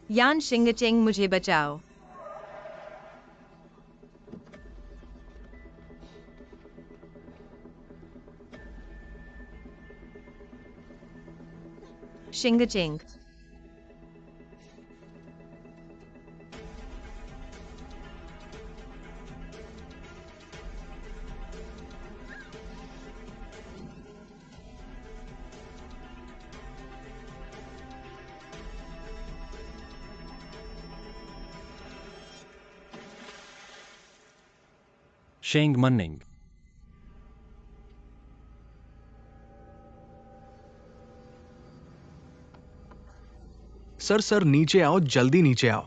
यान शिंगचिंग मुझे बचाओ। शिंगचिंग। Sheng Munning. सर नीचे आओ, जल्दी नीचे आओ।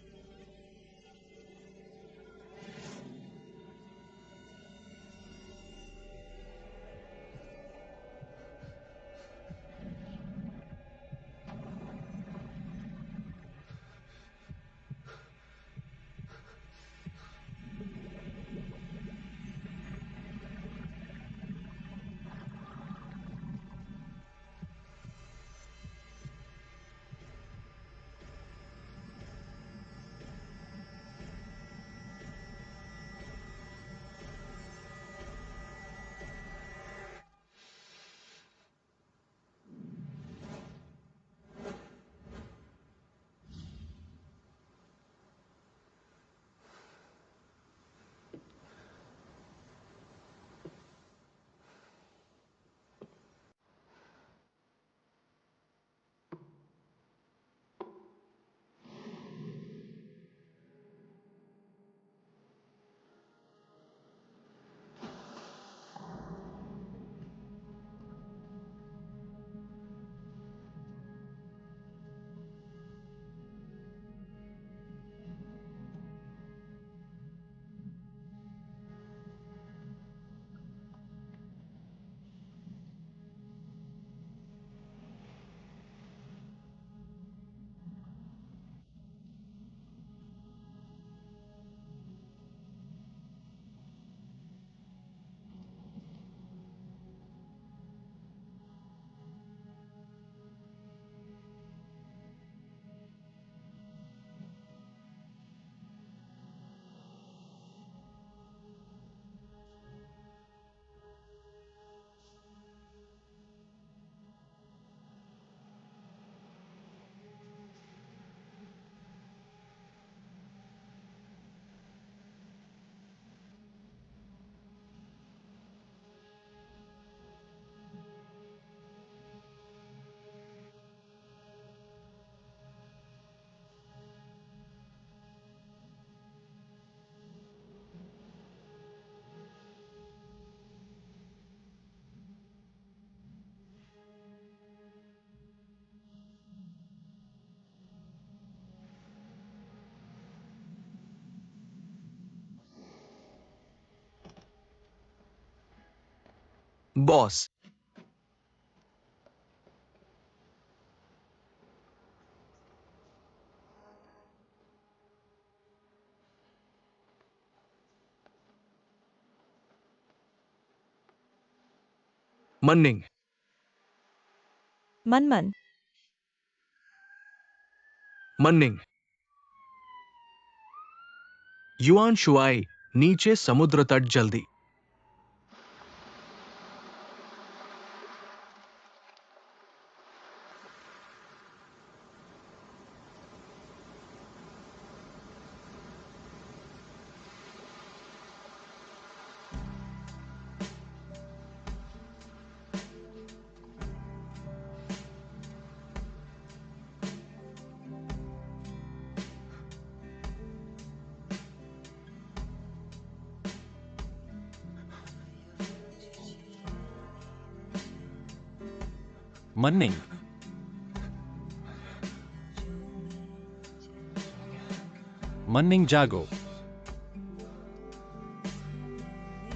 बॉस, मन्निंग। मनमन। मन्निंग। युआन शुआई, नीचे समुद्र तट, जल्दी। Munning. Munning Jago.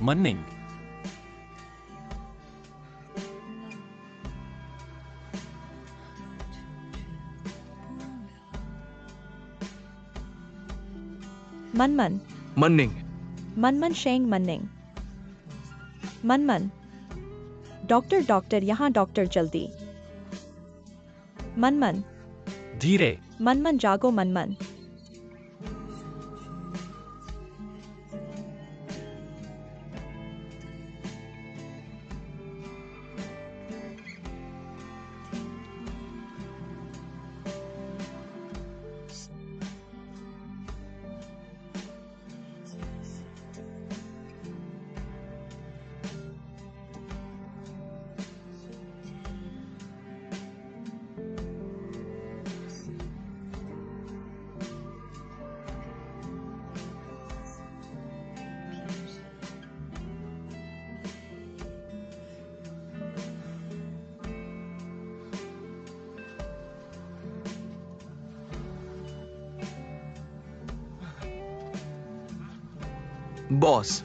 Munning. मनमन। मन्निंग। मनमन शेंग मन्निंग। मनमन। डॉक्टर डॉक्टर यहाँ डॉक्टर जल्दी। मनमन। धीरे, मनमन जागो मनमन। बॉस।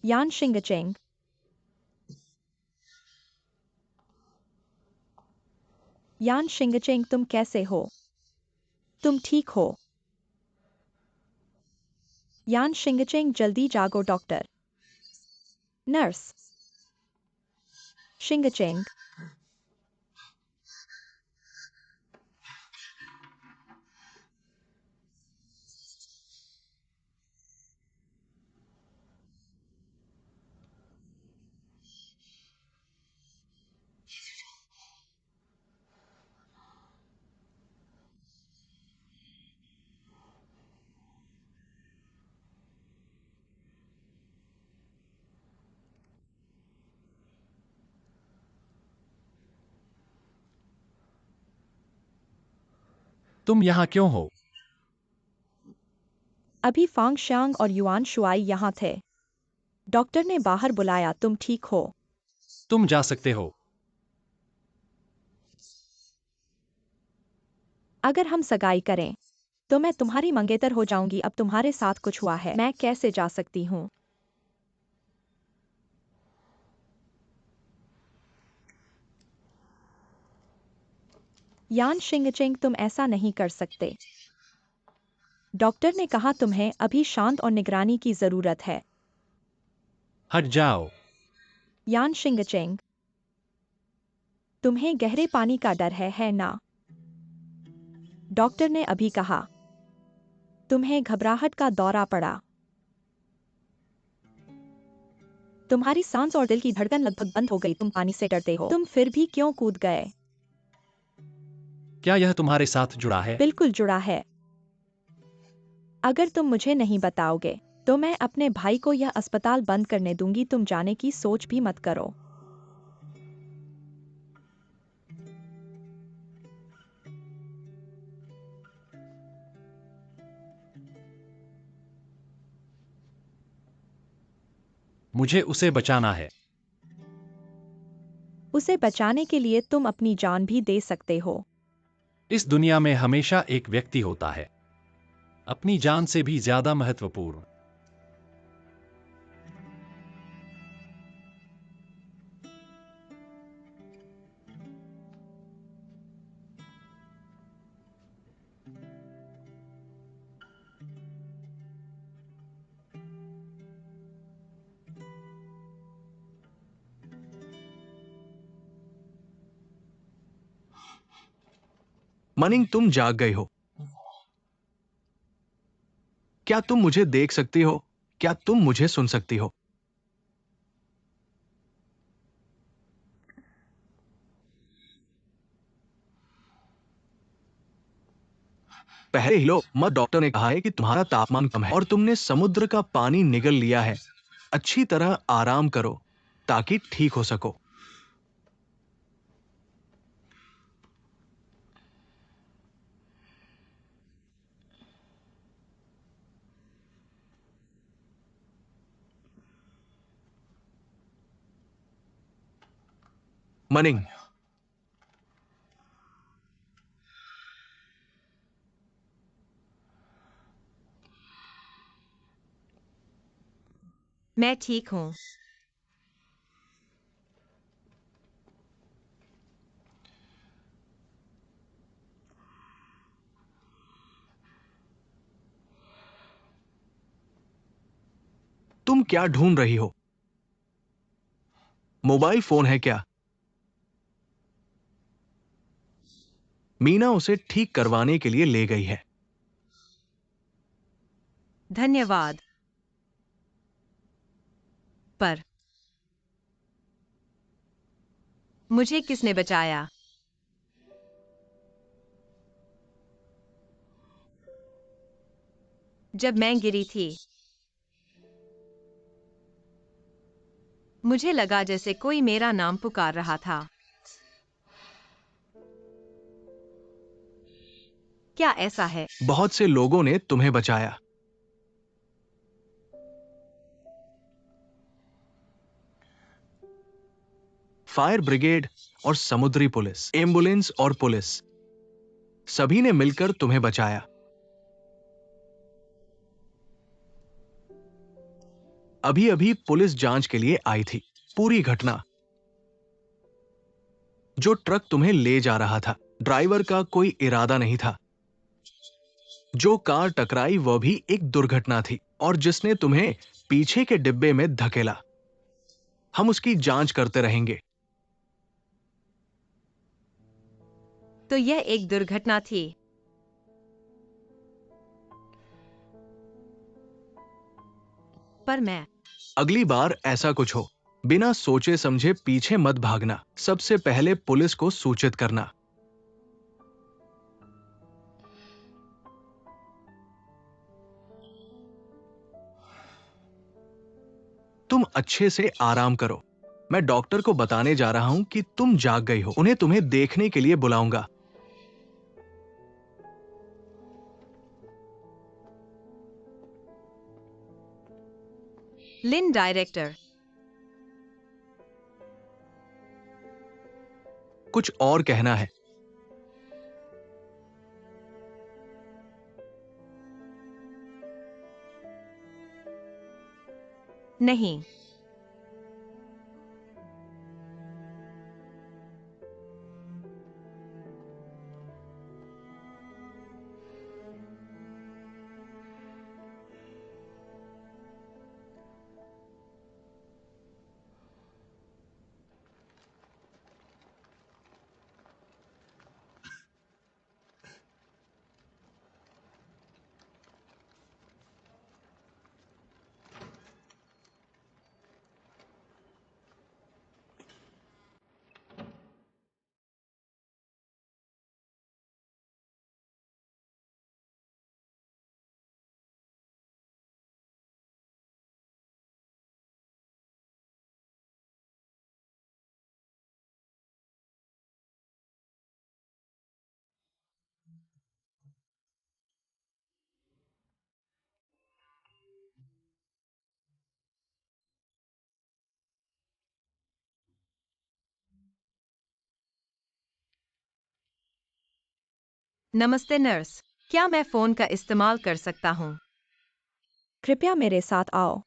यान शिंगचेंग। यान शिंगचेंग तुम कैसे हो? तुम ठीक हो? यान शिंगचेंग जल्दी जागो डॉक्टर। नर्स। शिंगचेंग। तुम यहाँ क्यों हो? अभी फांग शांग और युआन शुआई यहाँ थे। डॉक्टर ने बाहर बुलाया। तुम ठीक हो? तुम जा सकते हो। अगर हम सगाई करें तो मैं तुम्हारी मंगेतर हो जाऊंगी। अब तुम्हारे साथ कुछ हुआ है, मैं कैसे जा सकती हूँ? यान शिंगचेंग तुम ऐसा नहीं कर सकते। डॉक्टर ने कहा तुम्हें अभी शांत और निगरानी की जरूरत है। हट जाओ। यान शिंगचेंग, तुम्हें गहरे पानी का डर है ना? डॉक्टर ने अभी कहा तुम्हें घबराहट का दौरा पड़ा। तुम्हारी सांस और दिल की धड़कन लगभग बंद हो गई। तुम पानी से डरते हो, तुम फिर भी क्यों कूद गए? क्या यह तुम्हारे साथ जुड़ा है? बिल्कुल जुड़ा है। अगर तुम मुझे नहीं बताओगे तो मैं अपने भाई को यह अस्पताल बंद करने दूंगी। तुम जाने की सोच भी मत करो। मुझे उसे बचाना है। उसे बचाने के लिए तुम अपनी जान भी दे सकते हो। इस दुनिया में हमेशा एक व्यक्ति होता है, अपनी जान से भी ज्यादा महत्वपूर्ण। मनिंग तुम जाग गए हो। क्या तुम मुझे देख सकती हो? क्या तुम मुझे सुन सकती हो? पहले हिलो मत। डॉक्टर ने कहा है कि तुम्हारा तापमान कम है और तुमने समुद्र का पानी निगल लिया है। अच्छी तरह आराम करो ताकि ठीक हो सको। मनिंग, मैं ठीक हूँ। तुम क्या ढूंढ रही हो? मोबाइल फोन है क्या? मीना उसे ठीक करवाने के लिए ले गई है। धन्यवाद। पर मुझे किसने बचाया? जब मैं गिरी थी, मुझे लगा जैसे कोई मेरा नाम पुकार रहा था। क्या ऐसा है? बहुत से लोगों ने तुम्हें बचाया। फायर ब्रिगेड और समुद्री पुलिस, एम्बुलेंस और पुलिस, सभी ने मिलकर तुम्हें बचाया। अभी अभी पुलिस जांच के लिए आई थी। पूरी घटना, जो ट्रक तुम्हें ले जा रहा था, ड्राइवर का कोई इरादा नहीं था। जो कार टकराई वह भी एक दुर्घटना थी, और जिसने तुम्हें पीछे के डिब्बे में धकेला, हम उसकी जांच करते रहेंगे। तो यह एक दुर्घटना थी। पर मैं अगली बार ऐसा कुछ हो, बिना सोचे समझे पीछे मत भागना। सबसे पहले पुलिस को सूचित करना। तुम अच्छे से आराम करो। मैं डॉक्टर को बताने जा रहा हूं कि तुम जाग गई हो। उन्हें तुम्हें देखने के लिए बुलाऊंगा। लिन डायरेक्टर। कुछ और कहना है? नहीं। नमस्ते नर्स, क्या मैं फोन का इस्तेमाल कर सकता हूँ? कृपया मेरे साथ आओ।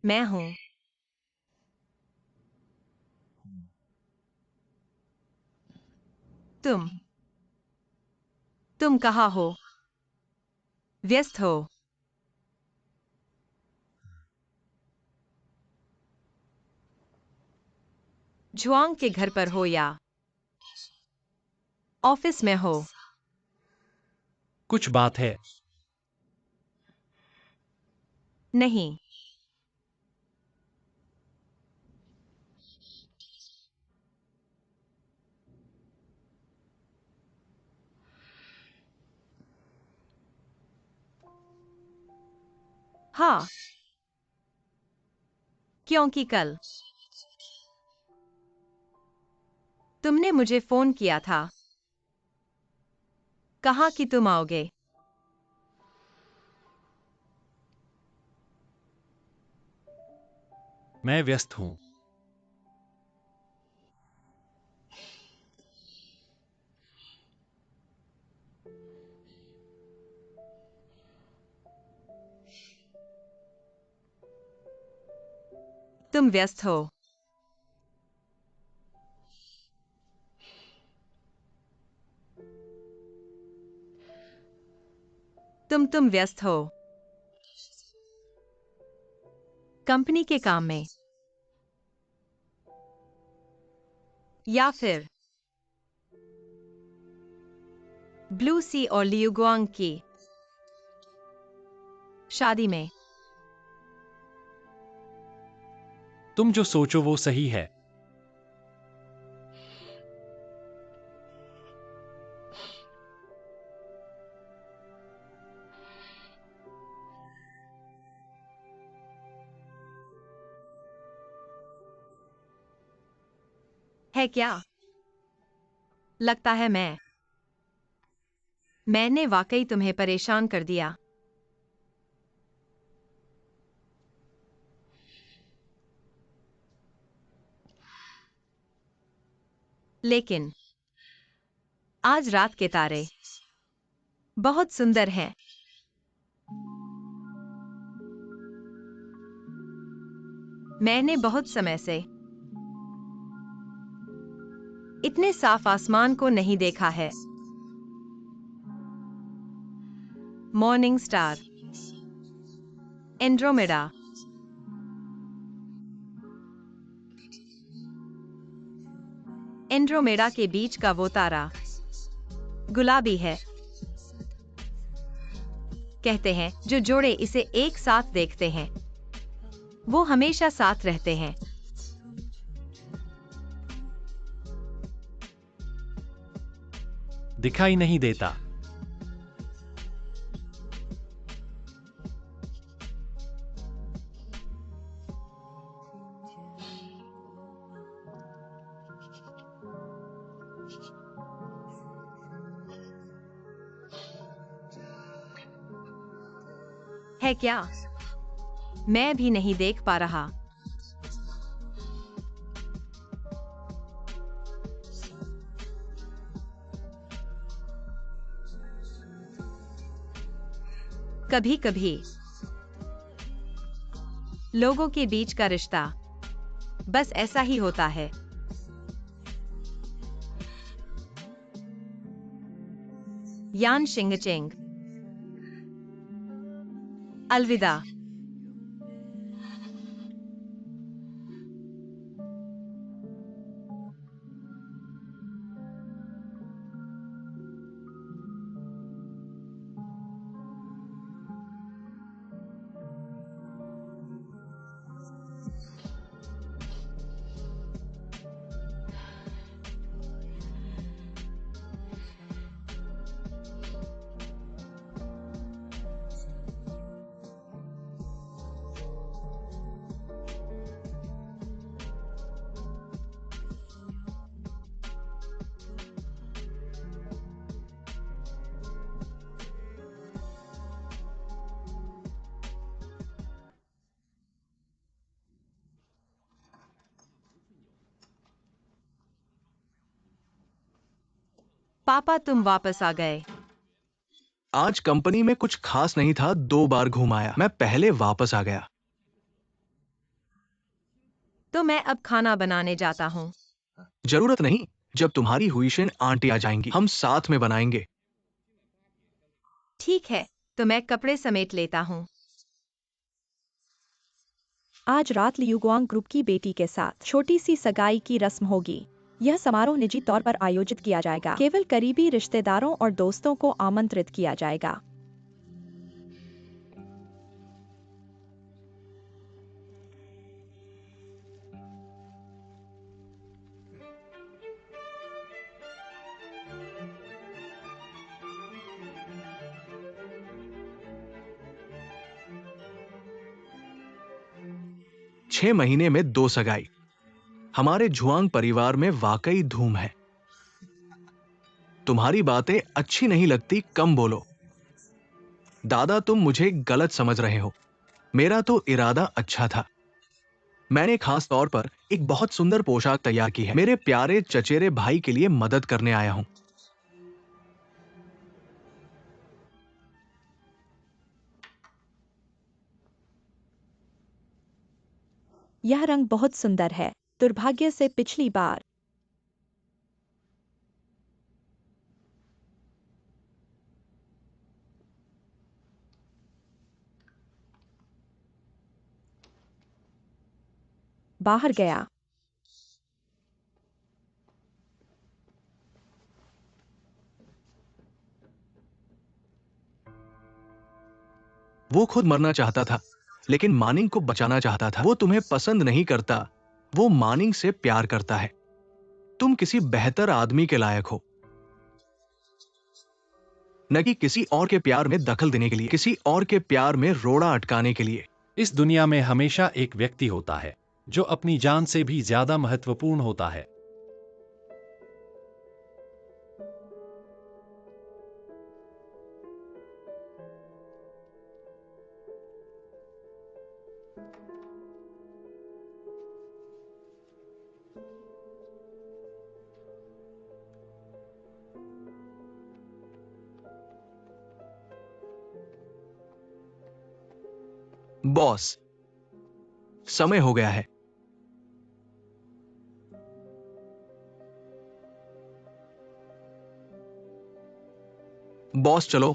मैं हूं। तुम कहाँ हो? व्यस्त हो? जुआंग के घर पर हो या ऑफिस में हो? कुछ बात है? नहीं। हाँ, क्योंकि कल तुमने मुझे फोन किया था, कहा कि तुम आओगे। मैं व्यस्त हूं। तुम व्यस्त हो? तुम व्यस्त हो कंपनी के काम में, या फिर ब्लू सी और लियुगुआंग की शादी में? तुम जो सोचो वो सही है। है क्या? लगता है मैंने वाकई तुम्हें परेशान कर दिया। लेकिन आज रात के तारे बहुत सुंदर हैं। मैंने बहुत समय से इतने साफ आसमान को नहीं देखा है। मॉर्निंग स्टार, एंड्रोमेडा, एंड्रोमेडा के बीच का वो तारा गुलाबी है। कहते हैं जो जोड़े इसे एक साथ देखते हैं वो हमेशा साथ रहते हैं। दिखाई नहीं देता। है क्या? मैं भी नहीं देख पा रहा। कभी कभी लोगों के बीच का रिश्ता बस ऐसा ही होता है। यान शिंगचेंग। अलविदा। पापा तुम वापस आ गए। आज कंपनी में कुछ खास नहीं था, 2 बार घूम आया। मैं पहले वापस आ गया। तो मैं अब खाना बनाने जाता हूँ। जरूरत नहीं, जब तुम्हारी हुईशेन आंटी आ जाएंगी हम साथ में बनाएंगे। ठीक है, तो मैं कपड़े समेट लेता हूँ। आज रात लियुगुआंग ग्रुप की बेटी के साथ छोटी सी सगाई की रस्म होगी। यह समारोह निजी तौर पर आयोजित किया जाएगा। केवल करीबी रिश्तेदारों और दोस्तों को आमंत्रित किया जाएगा। छह महीने में 2 सगाई। हमारे झुआंग परिवार में वाकई धूम है। तुम्हारी बातें अच्छी नहीं लगती, कम बोलो। दादा, तुम मुझे गलत समझ रहे हो। मेरा तो इरादा अच्छा था। मैंने खास तौर पर एक बहुत सुंदर पोशाक तैयार की है। मेरे प्यारे चचेरे भाई के लिए मदद करने आया हूं। यह रंग बहुत सुंदर है। दुर्भाग्य से पिछली बार बाहर गया। वो खुद मरना चाहता था, लेकिन मानिंग को बचाना चाहता था। वो तुम्हें पसंद नहीं करता, वो मानिंग से प्यार करता है। तुम किसी बेहतर आदमी के लायक हो, न कि किसी और के प्यार में दखल देने के लिए, किसी और के प्यार में रोड़ा अटकाने के लिए। इस दुनिया में हमेशा एक व्यक्ति होता है जो अपनी जान से भी ज्यादा महत्वपूर्ण होता है। बॉस, समय हो गया है। बॉस, चलो।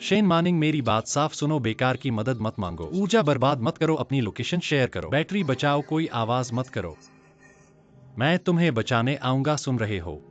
शेन मानिंग, मेरी बात साफ सुनो। बेकार की मदद मत मांगो। ऊर्जा बर्बाद मत करो। अपनी लोकेशन शेयर करो। बैटरी बचाओ। कोई आवाज मत करो। मैं तुम्हें बचाने आऊंगा। सुन रहे हो?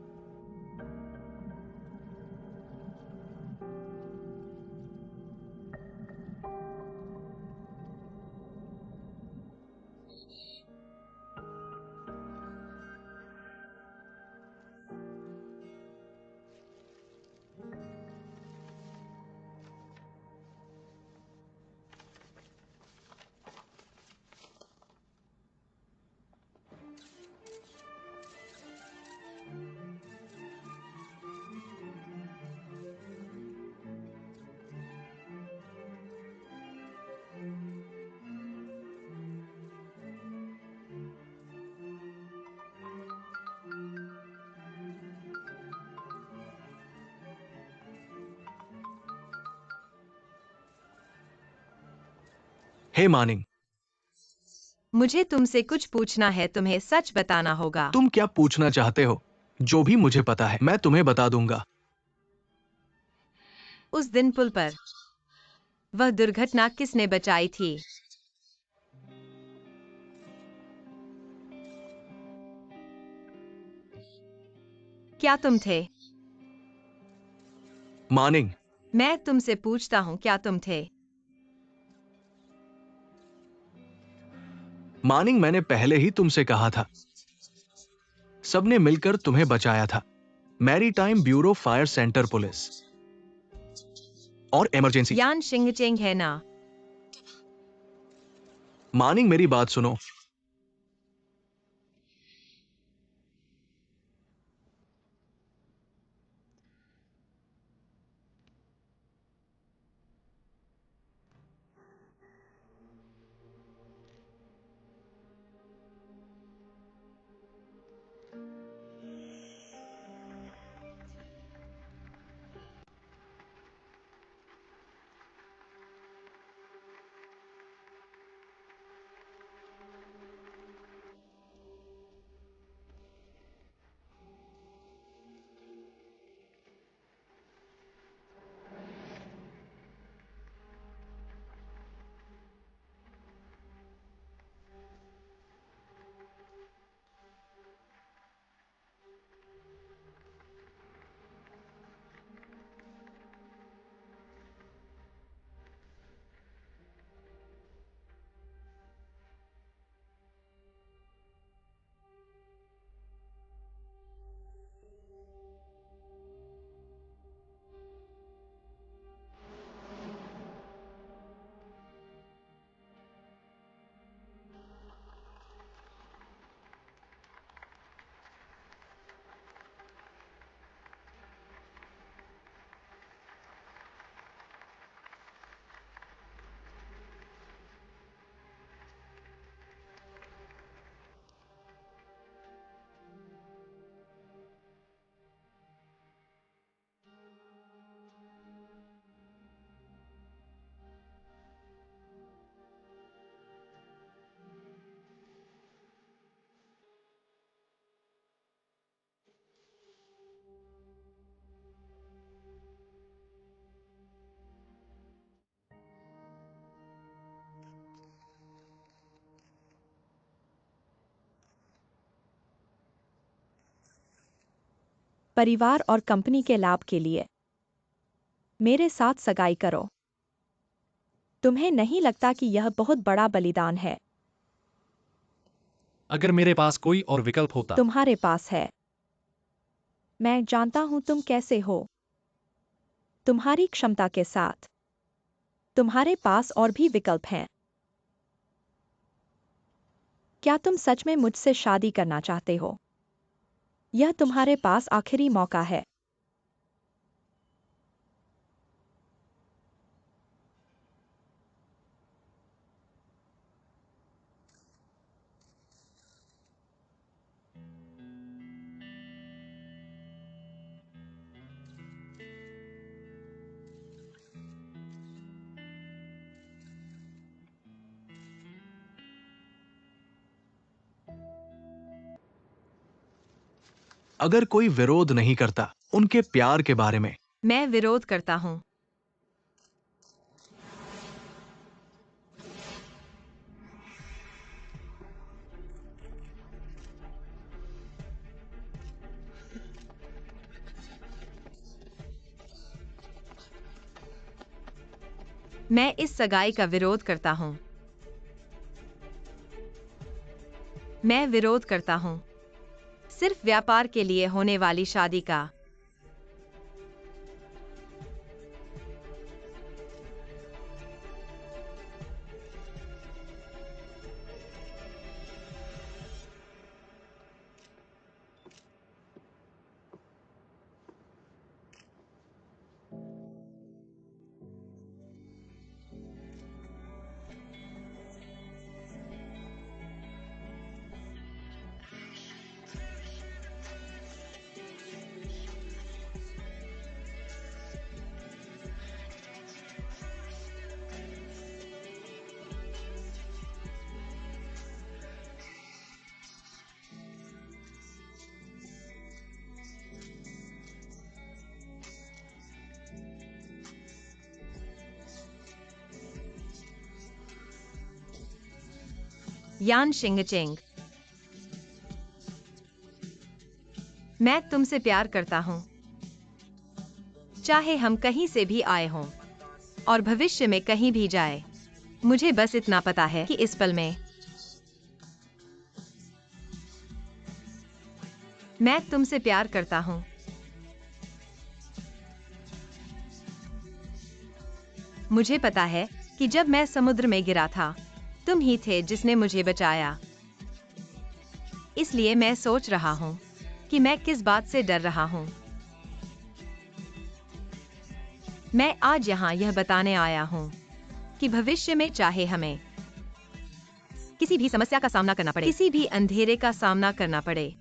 हे मानिंग, मुझे तुमसे कुछ पूछना है। तुम्हें सच बताना होगा। तुम क्या पूछना चाहते हो? जो भी मुझे पता है मैं तुम्हें बता दूंगा। उस दिन पुल पर वह दुर्घटना किसने बचाई थी? क्या तुम थे? मानिंग, मैं तुमसे पूछता हूँ, क्या तुम थे? मानिंग, मैंने पहले ही तुमसे कहा था। सबने मिलकर तुम्हें बचाया था। Maritime bureau, fire centre, police और इमरजेंसी। यान शिंगचेंग है ना? मानिंग, मेरी बात सुनो। परिवार और कंपनी के लाभ के लिए मेरे साथ सगाई करो। तुम्हें नहीं लगता कि यह बहुत बड़ा बलिदान है? अगर मेरे पास कोई और विकल्प होता। तुम्हारे पास है। मैं जानता हूं तुम कैसे हो। तुम्हारी क्षमता के साथ तुम्हारे पास और भी विकल्प हैं। क्या तुम सच में मुझसे शादी करना चाहते हो? यह तुम्हारे पास आखिरी मौका है। अगर कोई विरोध नहीं करता उनके प्यार के बारे में। मैं विरोध करता हूँ। मैं इस सगाई का विरोध करता हूँ। मैं विरोध करता हूँ। सिर्फ व्यापार के लिए होने वाली शादी का। यान शिंगचेंग, मैं तुमसे प्यार करता हूँ। चाहे हम कहीं से भी आए हों और भविष्य में कहीं भी जाए, मुझे बस इतना पता है कि इस पल में मैं तुमसे प्यार करता हूँ। मुझे पता है कि जब मैं समुद्र में गिरा था तुम ही थे जिसने मुझे बचाया। इसलिए मैं सोच रहा हूँ कि मैं किस बात से डर रहा हूँ। मैं आज यहाँ यह बताने आया हूँ कि भविष्य में चाहे हमें किसी भी समस्या का सामना करना पड़े, किसी भी अंधेरे का सामना करना पड़े,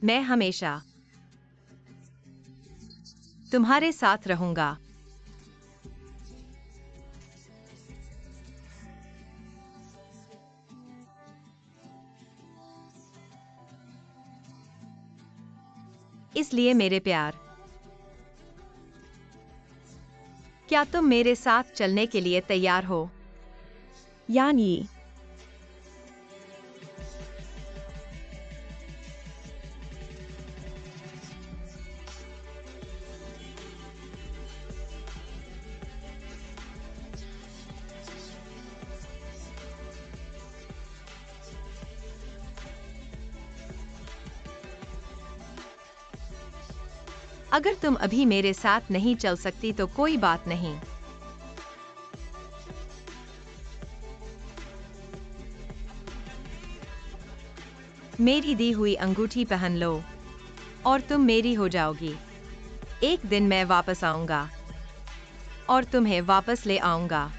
मैं हमेशा तुम्हारे साथ रहूंगा। इसलिए मेरे प्यार, क्या तुम मेरे साथ चलने के लिए तैयार हो? यान यी। अगर तुम अभी मेरे साथ नहीं चल सकती तो कोई बात नहीं। मेरी दी हुई अंगूठी पहन लो और तुम मेरी हो जाओगी। एक दिन मैं वापस आऊंगा और तुम्हें वापस ले आऊंगा।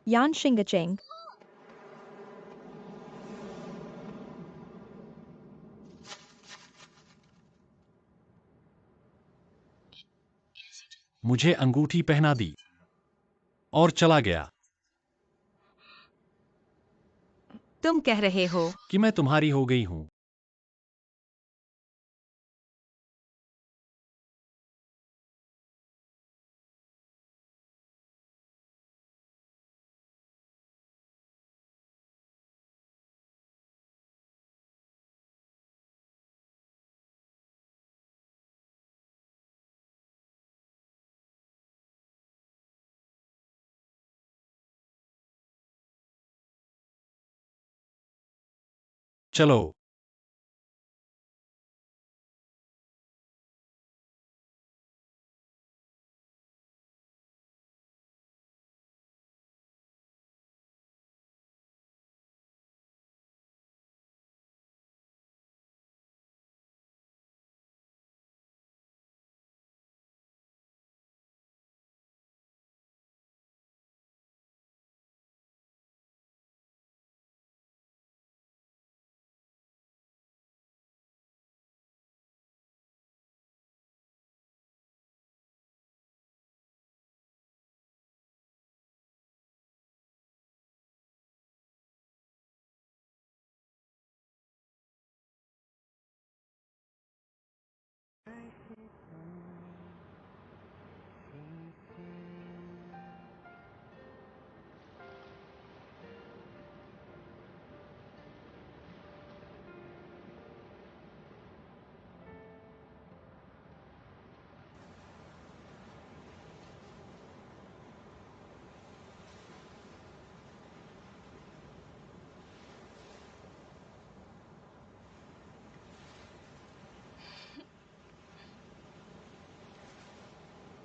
यान शिंगचेंग। मुझे अंगूठी पहना दी और चला गया तुम कह रहे हो कि मैं तुम्हारी हो गई हूं। चलो।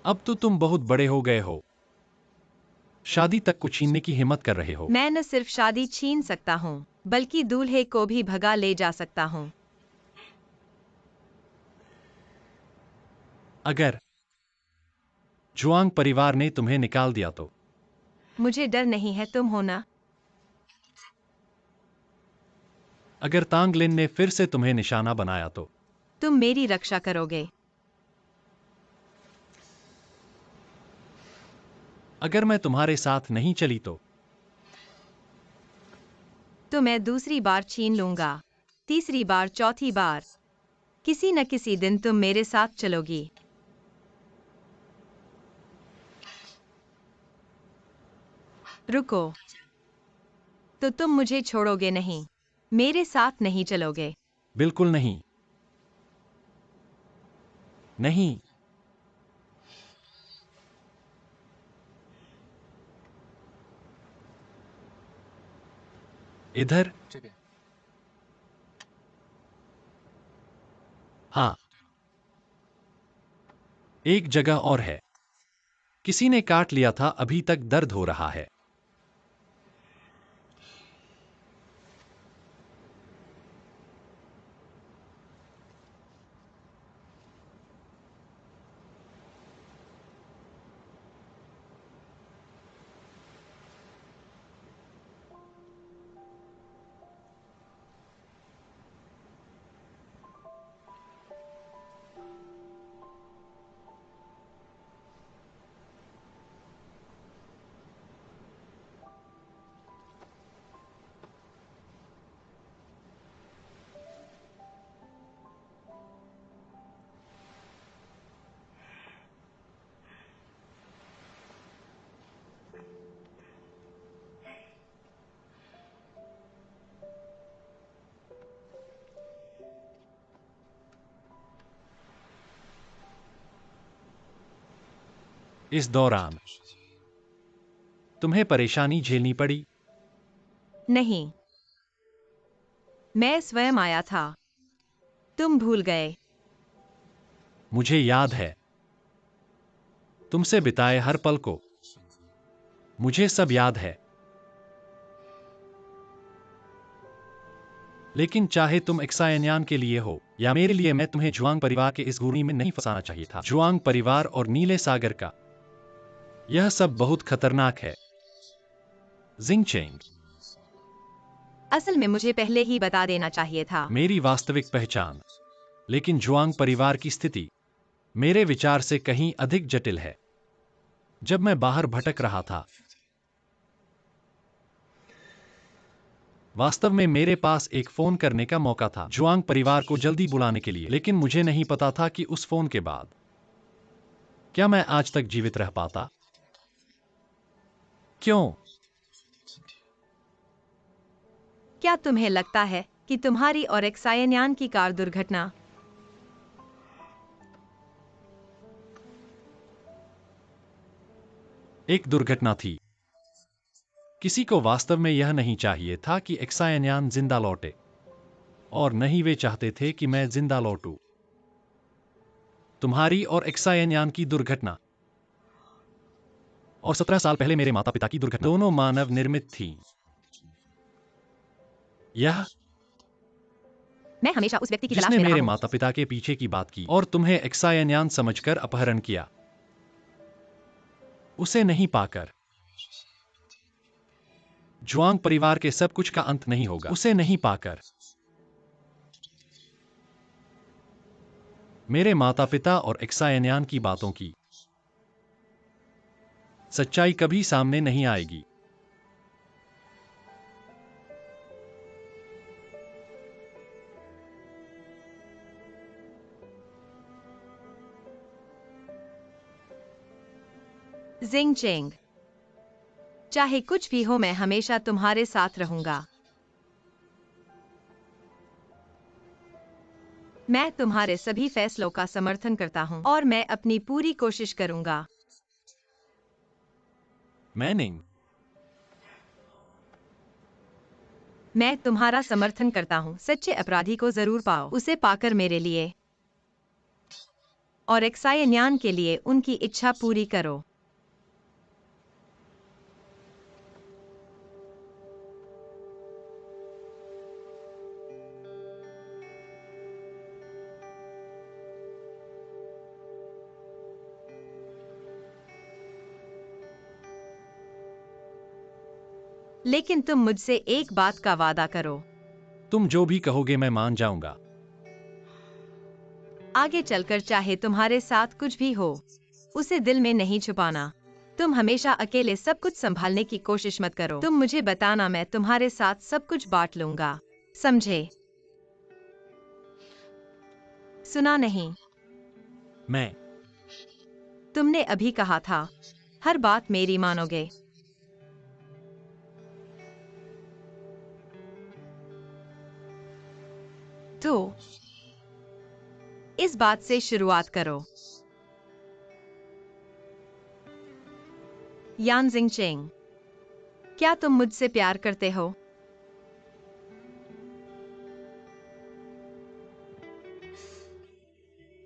अब तो तुम बहुत बड़े हो गए हो। शादी तक को छीनने की हिम्मत कर रहे हो। मैं न सिर्फ शादी छीन सकता हूँ बल्कि दूल्हे को भी भगा ले जा सकता हूँ। अगर जुआंग परिवार ने तुम्हें निकाल दिया तो? मुझे डर नहीं है, तुम हो ना। अगर तांगलिन ने फिर से तुम्हें निशाना बनाया तो? तुम मेरी रक्षा करोगे। अगर मैं तुम्हारे साथ नहीं चली तो? तो मैं दूसरी बार छीन लूंगा, तीसरी बार, चौथी बार। किसी न किसी दिन तुम मेरे साथ चलोगी। रुको, तो तुम मुझे छोड़ोगे नहीं, मेरे साथ नहीं चलोगे? बिल्कुल नहीं। नहीं। इधर। हाँ, एक जगह और है। किसी ने काट लिया था, अभी तक दर्द हो रहा है। इस दौरान तुम्हें परेशानी झेलनी पड़ी? नहीं, मैं स्वयं आया था। तुम भूल गए। मुझे याद है तुमसे बिताए हर पल को। मुझे सब याद है। लेकिन चाहे तुम एक्सायन्यान के लिए हो या मेरे लिए, मैं तुम्हें जुआंग परिवार के इस घूर्णी में नहीं फंसाना चाहिए था। जुआंग परिवार और नीले सागर का यह सब बहुत खतरनाक है। जिंगचेंग, असल में मुझे पहले ही बता देना चाहिए था। मेरी वास्तविक पहचान। लेकिन जुआंग परिवार की स्थिति मेरे विचार से कहीं अधिक जटिल है। जब मैं बाहर भटक रहा था, वास्तव में मेरे पास एक फोन करने का मौका था जुआंग परिवार को जल्दी बुलाने के लिए, लेकिन मुझे नहीं पता था कि उस फोन के बाद क्या मैं आज तक जीवित रह पाता। क्यों? क्या तुम्हें लगता है कि तुम्हारी और एक्सायन्यान की कार दुर्घटना एक दुर्घटना थी? किसी को वास्तव में यह नहीं चाहिए था कि एक्सायन्यान जिंदा लौटे, और नहीं वे चाहते थे कि मैं जिंदा लौटूं। तुम्हारी और एक्सायन्यान की दुर्घटना और 17 साल पहले मेरे माता पिता की दुर्घटना दोनों मानव निर्मित थी। यह मैं हमेशा उस व्यक्ति की तलाश जिसने में रहा मेरे हूं। माता पिता के पीछे की बात की और तुम्हें एक्सायन्यान समझकर अपहरण किया, उसे नहीं पाकर जुआंग परिवार के सब कुछ का अंत नहीं होगा। उसे नहीं पाकर मेरे माता पिता और एक्सायन्यान की बातों की सच्चाई कभी सामने नहीं आएगी। जिंगचेंग, चाहे कुछ भी हो, मैं हमेशा तुम्हारे साथ रहूंगा। मैं तुम्हारे सभी फैसलों का समर्थन करता हूं और मैं अपनी पूरी कोशिश करूंगा। मैं नहीं। मैं तुम्हारा समर्थन करता हूं। सच्चे अपराधी को जरूर पाओ, उसे पाकर मेरे लिए और एक्सायन्यान के लिए उनकी इच्छा पूरी करो। लेकिन तुम मुझसे एक बात का वादा करो। तुम जो भी कहोगे मैं मान जाऊंगा। आगे चलकर चाहे तुम्हारे साथ कुछ भी हो, उसे दिल में नहीं छुपाना। तुम हमेशा अकेले सब कुछ संभालने की कोशिश मत करो। तुम मुझे बताना, मैं तुम्हारे साथ सब कुछ बांट लूंगा। समझे? सुना नहीं? मैं तुमने अभी कहा था हर बात मेरी मानोगे। तो इस बात से शुरुआत करो। यान जिंगचेंग, क्या तुम मुझसे प्यार करते हो?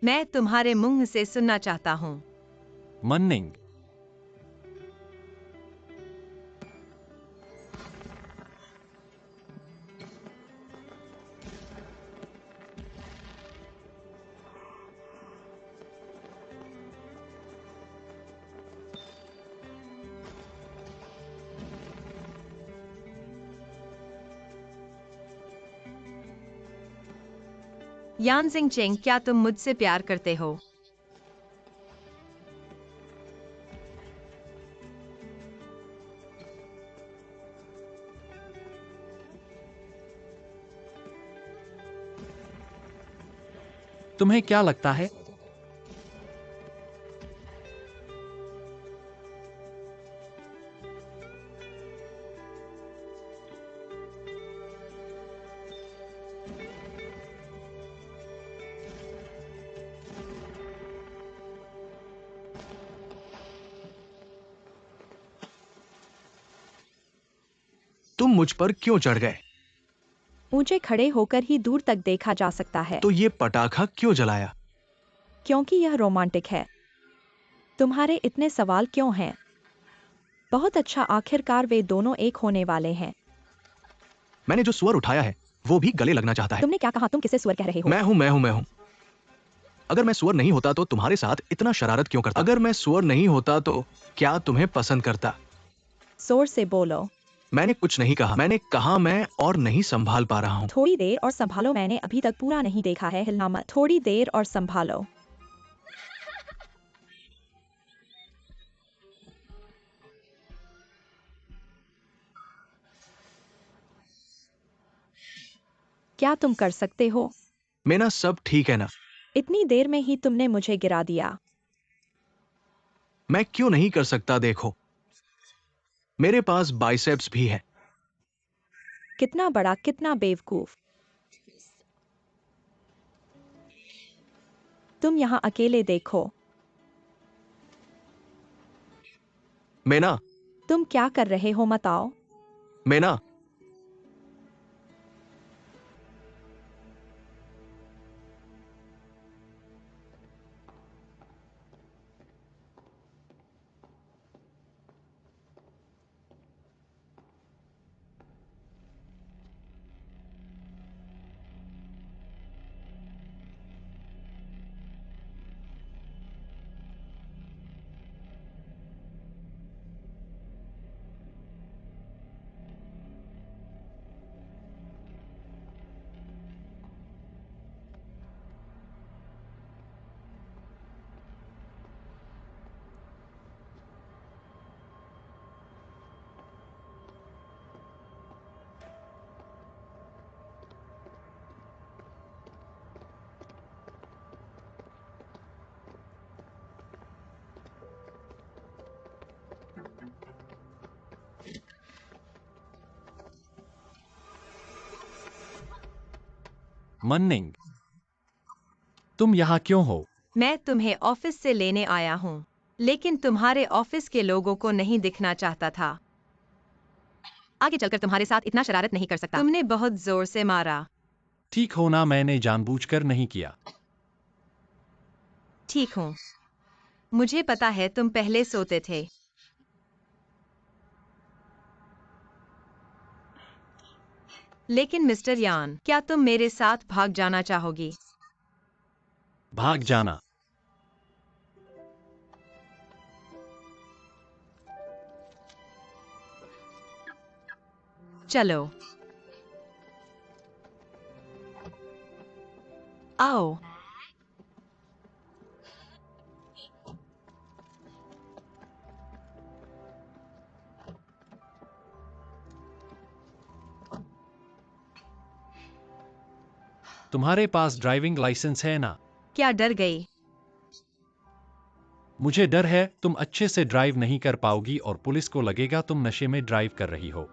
मैं तुम्हारे मुंह से सुनना चाहता हूं। मन्निंग, यान जिंगचेंग, क्या तुम मुझसे प्यार करते हो? तुम्हें क्या लगता है? तुम मुझ पर क्यों चढ़ गए? ऊंचे खड़े होकर ही दूर तक देखा जा सकता है। तो ये पटाखा क्यों जलाया? क्योंकि यह रोमांटिक है। तुम्हारे इतने सवाल क्यों हैं? बहुत अच्छा, आखिरकार वे दोनों एक होने वाले हैं। मैंने जो स्वर उठाया है वो भी गले लगना चाहता है। तुमने क्या कहा? तुम किसे स्वर कह रहे हो? मैं हूं। अगर मैं स्वर नहीं होता तो तुम्हारे साथ इतना शरारत क्यों करता? अगर मैं स्वर नहीं होता तो क्या तुम्हें पसंद करता? जोर से बोलो। मैंने कुछ नहीं कहा। मैंने कहा मैं और नहीं संभाल पा रहा हूं। थोड़ी देर और संभालो। मैंने अभी तक पूरा नहीं देखा है, हिलना मत। थोड़ी देर और संभालो। क्या तुम कर सकते हो? मेना, सब ठीक है ना? इतनी देर में ही तुमने मुझे गिरा दिया। मैं क्यों नहीं कर सकता? देखो, मेरे पास बाइसेप्स भी है। कितना बड़ा, कितना बेवकूफ। तुम यहाँ अकेले देखो। मेना, तुम क्या कर रहे हो? मत आओ। मेना, मन्निंग, तुम यहाँ क्यों हो? मैं तुम्हें ऑफिस से लेने आया हूँ, लेकिन तुम्हारे ऑफिस के लोगों को नहीं दिखना चाहता था। आगे चलकर तुम्हारे साथ इतना शरारत नहीं कर सकता। तुमने बहुत जोर से मारा। ठीक हो ना? मैंने जानबूझकर नहीं किया। ठीक हूँ। मुझे पता है तुम पहले सोते थे। लेकिन मिस्टर यान, क्या तुम मेरे साथ भाग जाना चाहोगी? भाग जाना? चलो, आओ। तुम्हारे पास ड्राइविंग लाइसेंस है ना? क्या डर गई? मुझे डर है तुम अच्छे से ड्राइव नहीं कर पाओगी और पुलिस को लगेगा तुम नशे में ड्राइव कर रही हो।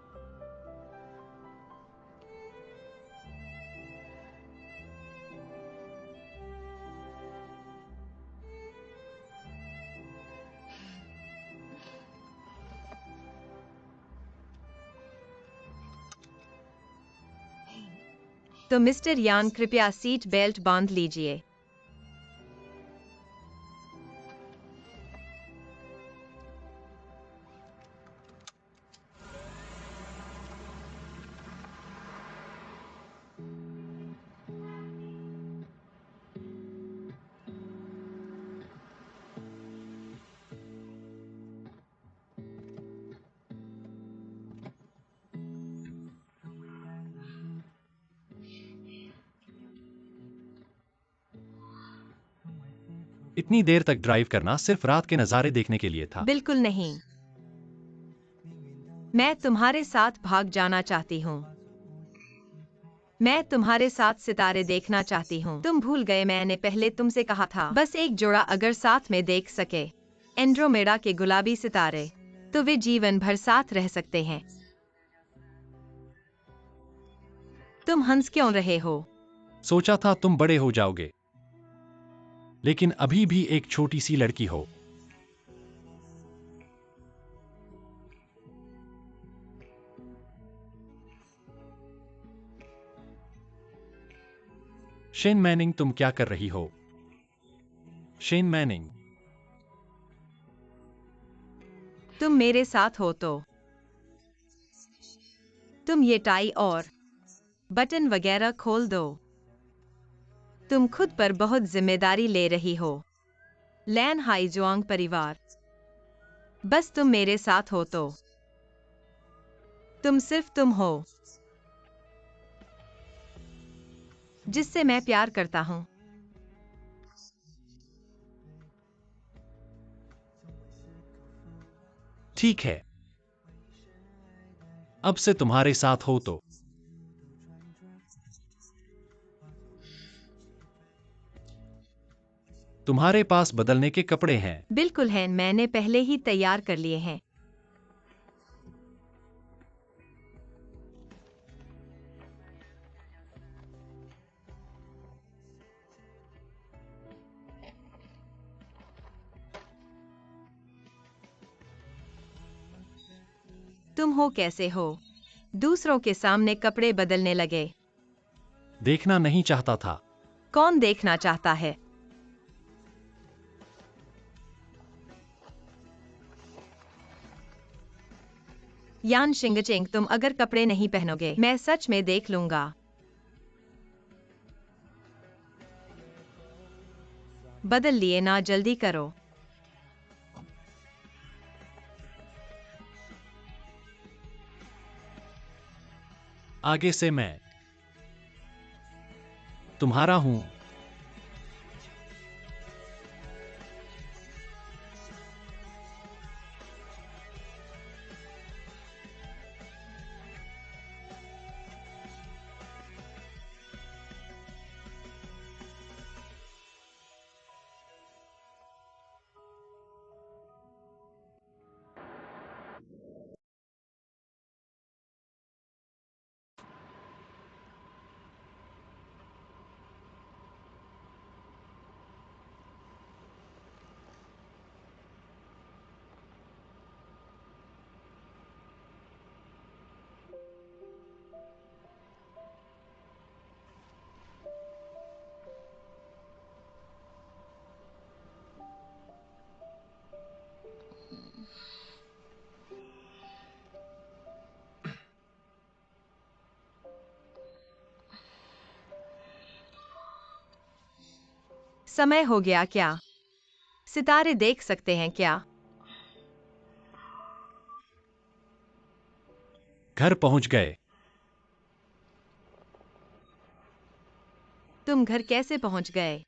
तो मिस्टर यान कृपया सीट बेल्ट बांध लीजिए। इतनी देर तक ड्राइव करना सिर्फ रात के नज़ारे देखने के लिए था। बिल्कुल नहीं, मैं तुम्हारे साथ भाग जाना चाहती हूँ। मैं तुम्हारे साथ सितारे देखना चाहती हूँ। तुम भूल गए मैंने पहले तुमसे कहा था, बस एक जोड़ा अगर साथ में देख सके एंड्रोमेडा के गुलाबी सितारे, तो वे जीवन भर साथ रह सकते हैं। तुम हंस क्यों रहे हो? सोचा था तुम बड़े हो जाओगे, लेकिन अभी भी एक छोटी सी लड़की हो। शेन मैनिंग, तुम क्या कर रही हो? शेन मैनिंग, तुम मेरे साथ हो तो तुम ये टाई और बटन वगैरह खोल दो। तुम खुद पर बहुत जिम्मेदारी ले रही हो। लैन हाईजुआंग परिवार, बस तुम मेरे साथ हो तो तुम सिर्फ तुम हो, जिससे मैं प्यार करता हूं। ठीक है, अब से तुम्हारे साथ हो तो तुम्हारे पास बदलने के कपड़े हैं। बिल्कुल है, मैंने पहले ही तैयार कर लिए हैं। तुम हो कैसे हो? दूसरों के सामने कपड़े बदलने लगे। देखना नहीं चाहता था। कौन देखना चाहता है? यान शिंगचेंग, तुम अगर कपड़े नहीं पहनोगे मैं सच में देख लूंगा। बदल लिए ना, जल्दी करो। आगे से मैं तुम्हारा हूं। समय हो गया क्या? सितारे देख सकते हैं क्या? घर पहुंच गए। तुम घर कैसे पहुंच गए?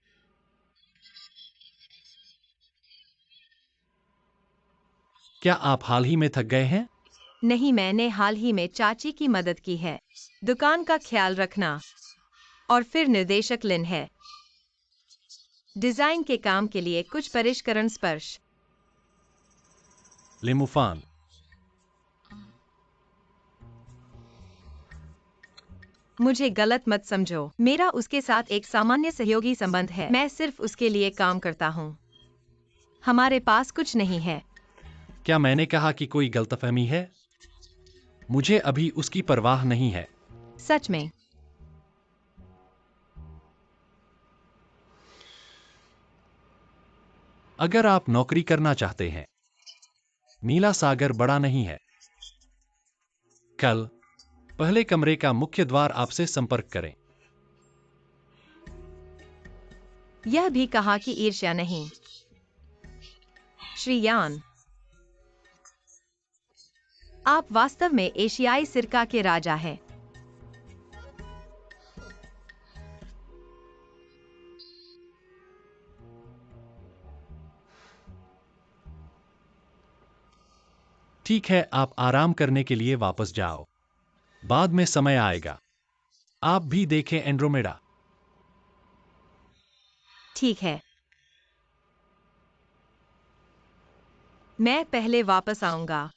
क्या आप हाल ही में थक गए हैं? नहीं, मैंने हाल ही में चाची की मदद की है। दुकान का ख्याल रखना। और फिर निर्देशक लिन है। डिजाइन के काम के लिए कुछ परिष्करण स्पर्श। लिमुफान, मुझे गलत मत समझो, मेरा उसके साथ एक सामान्य सहयोगी संबंध है। मैं सिर्फ उसके लिए काम करता हूँ। हमारे पास कुछ नहीं है। क्या मैंने कहा कि कोई गलतफहमी है? मुझे अभी उसकी परवाह नहीं है। सच में। अगर आप नौकरी करना चाहते हैं, नीला सागर बड़ा नहीं है। कल पहले कमरे का मुख्य द्वार आपसे संपर्क करें। यह भी कहा कि ईर्ष्या नहीं। श्रीयान, आप वास्तव में एशियाई सिरका के राजा हैं। ठीक है, आप आराम करने के लिए वापस जाओ। बाद में समय आएगा। आप भी देखें एंड्रोमेडा। ठीक है, मैं पहले वापस आऊंगा।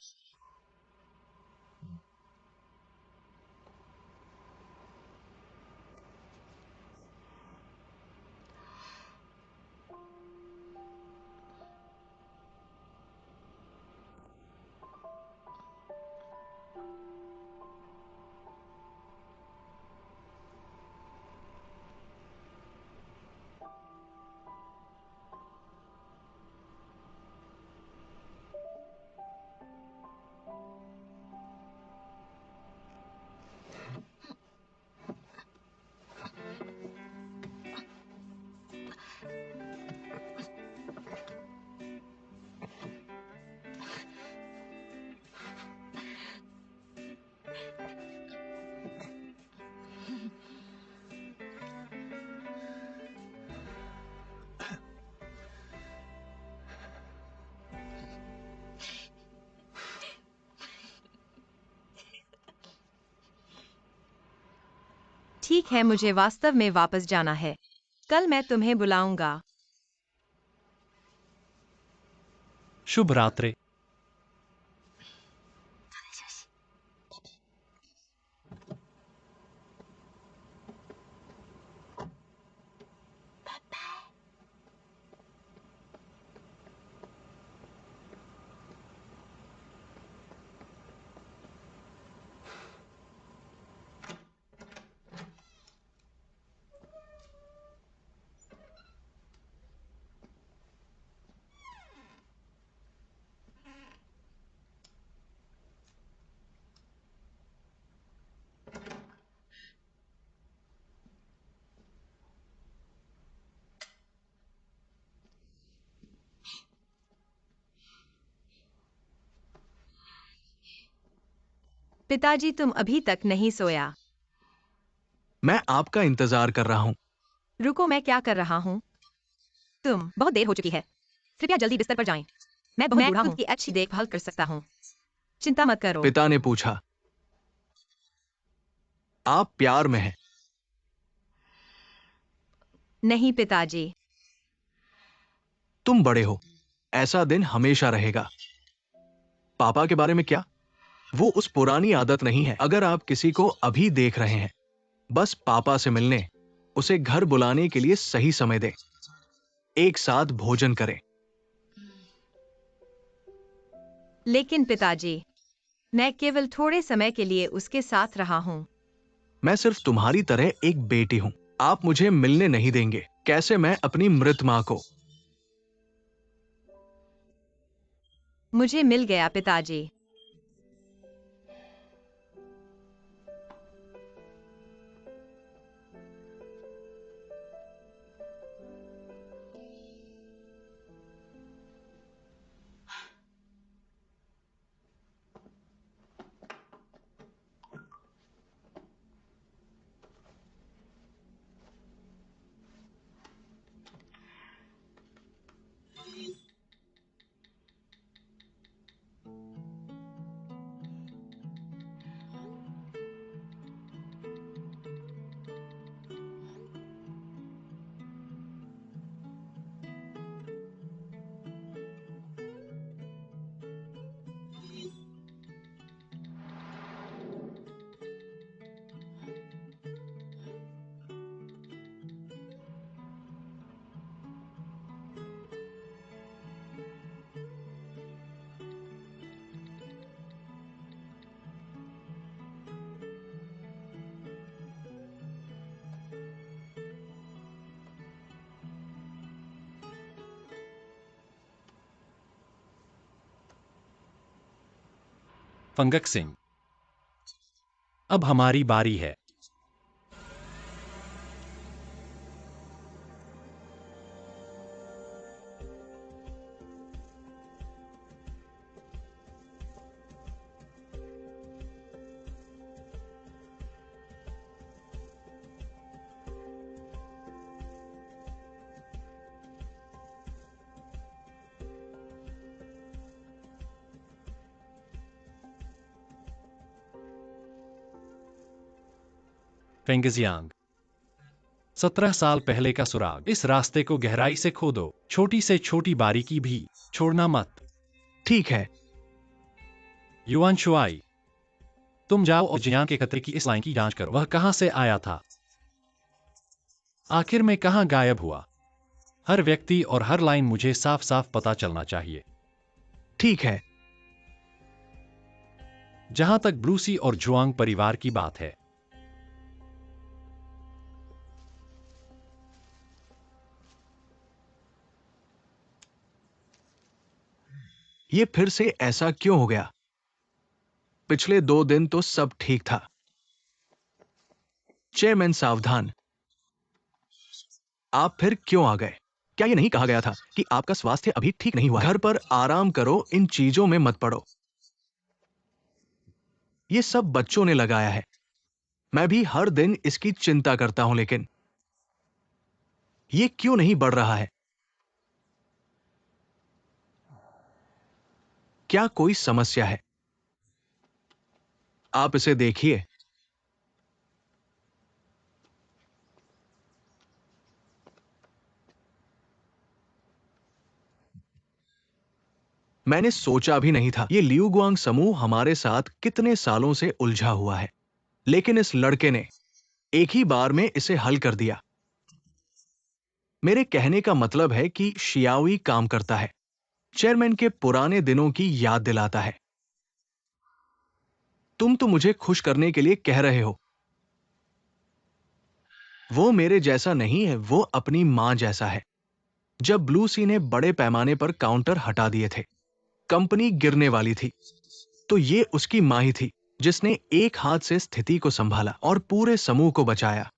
ठीक है, मुझे वास्तव में वापस जाना है। कल मैं तुम्हें बुलाऊंगा। शुभ रात्रि। पिताजी, तुम अभी तक नहीं सोया। मैं आपका इंतजार कर रहा हूँ। रुको, मैं क्या कर रहा हूँ? तुम, बहुत देर हो चुकी है। कृपया जल्दी बिस्तर पर जाएं। मैं बहुत बूढ़ा हूँ। खुद की अच्छी देखभाल कर सकता हूँ। चिंता मत करो। पिता ने पूछा, आप प्यार में हैं? नहीं पिताजी। तुम बड़े हो, ऐसा दिन हमेशा रहेगा। पापा के बारे में क्या? वो उस पुरानी आदत नहीं है। अगर आप किसी को अभी देख रहे हैं, बस पापा से मिलने, उसे घर बुलाने के लिए सही समय दें। एक साथ भोजन करें। लेकिन पिताजी, मैं केवल थोड़े समय के लिए उसके साथ रहा हूँ। मैं सिर्फ तुम्हारी तरह एक बेटी हूं। आप मुझे मिलने नहीं देंगे। कैसे मैं अपनी मृत मां को? मुझे मिल गया पिताजी। फंगक सिंह। अब हमारी बारी है। फेंगजियांग। 17 साल पहले का सुराग। इस रास्ते को गहराई से खोदो, छोटी से छोटी बारीकी भी छोड़ना मत। ठीक है। युआन शुआई, तुम जाओ और जियांग के खतरे की इस लाइन की जांच करो। वह कहां से आया था, आखिर में कहां गायब हुआ। हर व्यक्ति और हर लाइन मुझे साफ साफ पता चलना चाहिए। ठीक है। जहां तक ब्रूसी और जुआंग परिवार की बात है, ये फिर से ऐसा क्यों हो गया? पिछले 2 दिन तो सब ठीक था। चेयरमैन सावधान, आप फिर क्यों आ गए? क्या ये नहीं कहा गया था कि आपका स्वास्थ्य अभी ठीक नहीं हुआ? घर पर आराम करो, इन चीजों में मत पड़ो। ये सब बच्चों ने लगाया है। मैं भी हर दिन इसकी चिंता करता हूं, लेकिन ये क्यों नहीं बढ़ रहा है? क्या कोई समस्या है? आप इसे देखिए। मैंने सोचा भी नहीं था ये लियुगुआंग समूह हमारे साथ कितने सालों से उलझा हुआ है, लेकिन इस लड़के ने एक ही बार में इसे हल कर दिया। मेरे कहने का मतलब है कि शियावी काम करता है, चेयरमैन के पुराने दिनों की याद दिलाता है। तुम तो मुझे खुश करने के लिए कह रहे हो। वो मेरे जैसा नहीं है, वो अपनी मां जैसा है। जब ब्लू सी ने बड़े पैमाने पर काउंटर हटा दिए थे, कंपनी गिरने वाली थी, तो ये उसकी मां ही थी जिसने एक हाथ से स्थिति को संभाला और पूरे समूह को बचाया।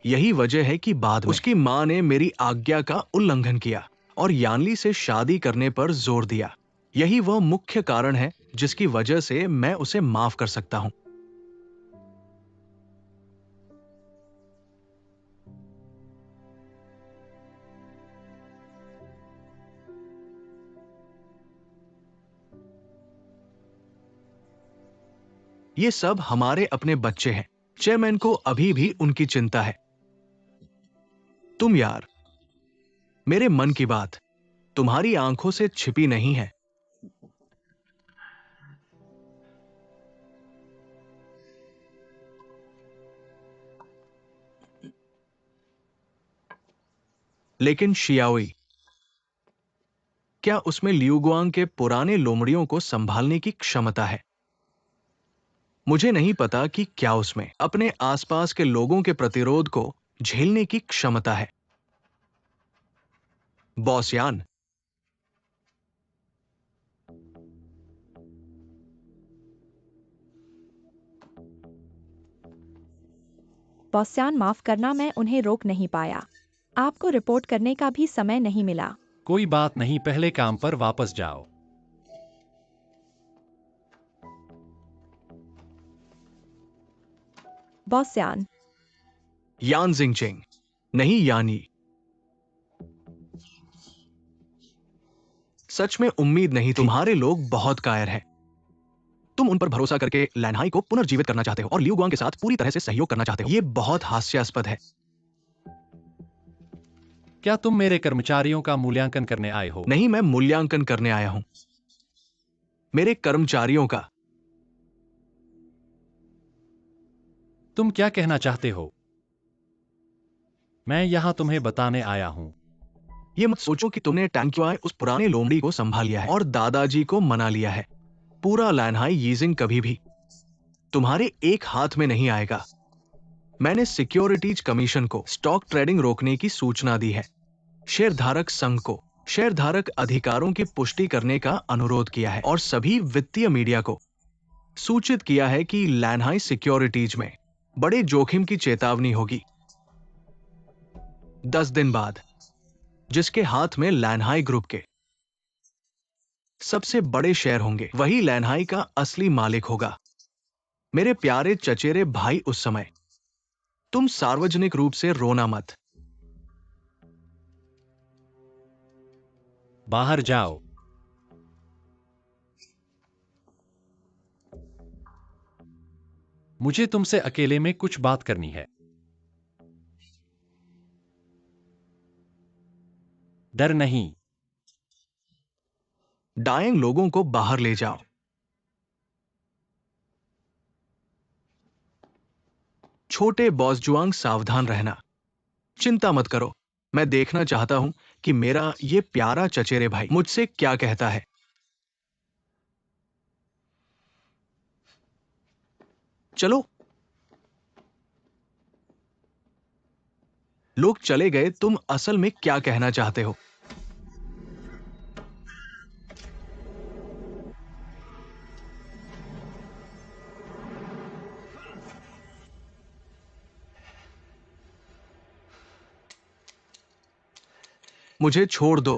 यही वजह है कि बाद में उसकी मां ने मेरी आज्ञा का उल्लंघन किया और यानली से शादी करने पर जोर दिया। यही वह मुख्य कारण है जिसकी वजह से मैं उसे माफ कर सकता हूं। ये सब हमारे अपने बच्चे हैं। चेयरमैन को अभी भी उनकी चिंता है। तुम यार, मेरे मन की बात तुम्हारी आंखों से छिपी नहीं है। लेकिन शियाओई, क्या उसमें लियुगुआंग के पुराने लोमड़ियों को संभालने की क्षमता है? मुझे नहीं पता कि क्या उसमें अपने आसपास के लोगों के प्रतिरोध को झेलने की क्षमता है। बॉस यान, बॉस्यान, माफ करना, मैं उन्हें रोक नहीं पाया। आपको रिपोर्ट करने का भी समय नहीं मिला। कोई बात नहीं, पहले काम पर वापस जाओ। बॉस्यान, यान जिंगचिंग, नहीं यानी। सच में उम्मीद नहीं थी। तुम्हारे लोग बहुत कायर हैं। तुम उन पर भरोसा करके लैनहाई को पुनर्जीवित करना चाहते हो और लियुगुआंग के साथ पूरी तरह से सहयोग करना चाहते हो। ये बहुत हास्यास्पद है। क्या तुम मेरे कर्मचारियों का मूल्यांकन करने आए हो? नहीं, मैं मूल्यांकन करने आया हूं मेरे कर्मचारियों का। तुम क्या कहना चाहते हो? मैं यहां तुम्हें बताने आया हूं। ये मत सोचो कि तुमने टैंक्युआई उस पुराने लोमड़ी को संभाल लिया है और दादाजी को मना लिया है। पूरा लैनहाई यीजिंग कभी भी तुम्हारे एक हाथ में नहीं आएगा। मैंने सिक्योरिटीज कमीशन को स्टॉक ट्रेडिंग रोकने की सूचना दी है, शेयरधारक संघ को शेयरधारक अधिकारों की पुष्टि करने का अनुरोध किया है और सभी वित्तीय मीडिया को सूचित किया है कि लैनहाई सिक्योरिटीज में बड़े जोखिम की चेतावनी होगी। 10 दिन बाद जिसके हाथ में लैनहाई ग्रुप के सबसे बड़े शेयर होंगे, वही लैनहाई का असली मालिक होगा। मेरे प्यारे चचेरे भाई, उस समय तुम सार्वजनिक रूप से रोना मत। बाहर जाओ। मुझे तुमसे अकेले में कुछ बात करनी है। डर नहीं। डायंग लोगों को बाहर ले जाओ। छोटे बॉसजुआंग, सावधान रहना। चिंता मत करो। मैं देखना चाहता हूं कि मेरा ये प्यारा चचेरे भाई मुझसे क्या कहता है। चलो। लोग चले गए। तुम असल में क्या कहना चाहते हो? मुझे छोड़ दो।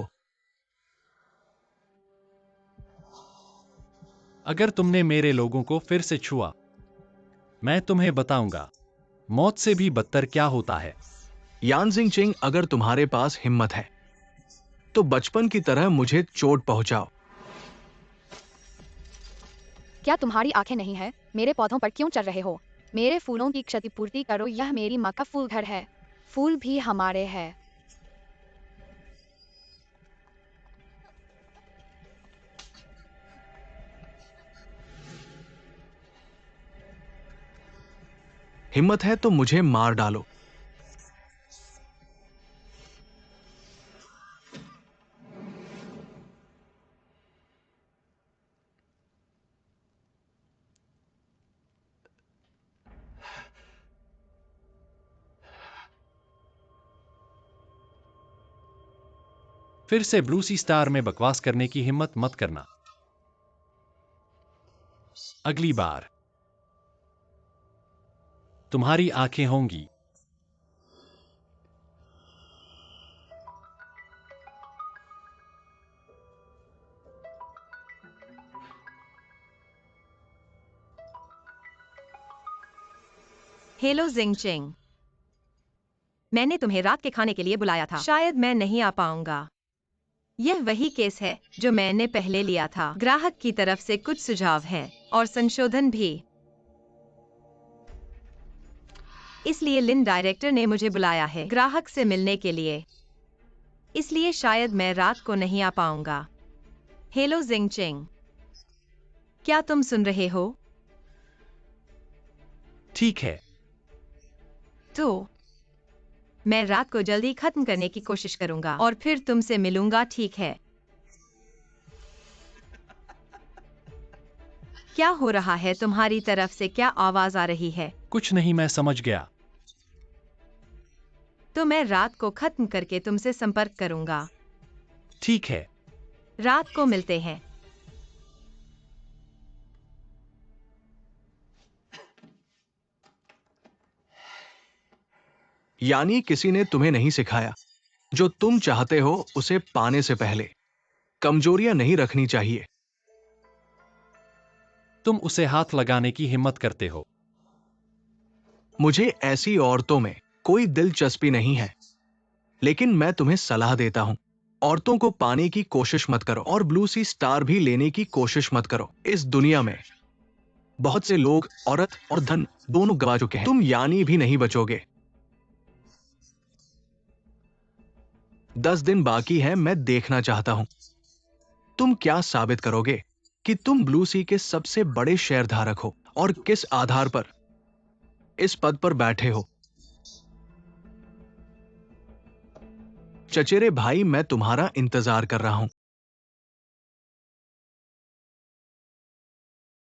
अगर तुमने मेरे लोगों को फिर से छुआ, मैं तुम्हें बताऊंगा मौत से भी बदतर क्या होता है। यान जिंगचिंग, अगर तुम्हारे पास हिम्मत है तो बचपन की तरह मुझे चोट पहुंचाओ। क्या तुम्हारी आंखें नहीं है? मेरे पौधों पर क्यों चढ़ रहे हो? मेरे फूलों की क्षतिपूर्ति करो। यह मेरी माँ का फूल घर है। फूल भी हमारे हैं। हिम्मत है तो मुझे मार डालो। फिर से ब्लू सी स्टार में बकवास करने की हिम्मत मत करना। अगली बार तुम्हारी आंखें होंगी। हेलो जिंगचिंग, मैंने तुम्हें रात के खाने के लिए बुलाया था। शायद मैं नहीं आ पाऊंगा। यह वही केस है जो मैंने पहले लिया था। ग्राहक की तरफ से कुछ सुझाव हैं और संशोधन भी। इसलिए लिन डायरेक्टर ने मुझे बुलाया है ग्राहक से मिलने के लिए। इसलिए शायद मैं रात को नहीं आ पाऊंगा। हेलो जिंगचिंग, क्या तुम सुन रहे हो? ठीक है। तो मैं रात को जल्दी खत्म करने की कोशिश करूंगा और फिर तुमसे मिलूंगा, ठीक है? क्या हो रहा है? तुम्हारी तरफ से क्या आवाज आ रही है? कुछ नहीं, मैं समझ गया। तो मैं रात को खत्म करके तुमसे संपर्क करूंगा। ठीक है। रात को मिलते हैं। यानी किसी ने तुम्हें नहीं सिखाया जो तुम चाहते हो उसे पाने से पहले कमजोरियां नहीं रखनी चाहिए। तुम उसे हाथ लगाने की हिम्मत करते हो। मुझे ऐसी औरतों में कोई दिलचस्पी नहीं है, लेकिन मैं तुम्हें सलाह देता हूं, औरतों को पाने की कोशिश मत करो और ब्लू सी स्टार भी लेने की कोशिश मत करो। इस दुनिया में बहुत से लोग औरत और धन दोनों गवा चुके हैं। तुम यानी भी नहीं बचोगे। 10 दिन बाकी है। मैं देखना चाहता हूं तुम क्या साबित करोगे कि तुम ब्लू सी के सबसे बड़े शेयरधारक हो और किस आधार पर इस पद पर बैठे हो। चचेरे भाई, मैं तुम्हारा इंतजार कर रहा हूं।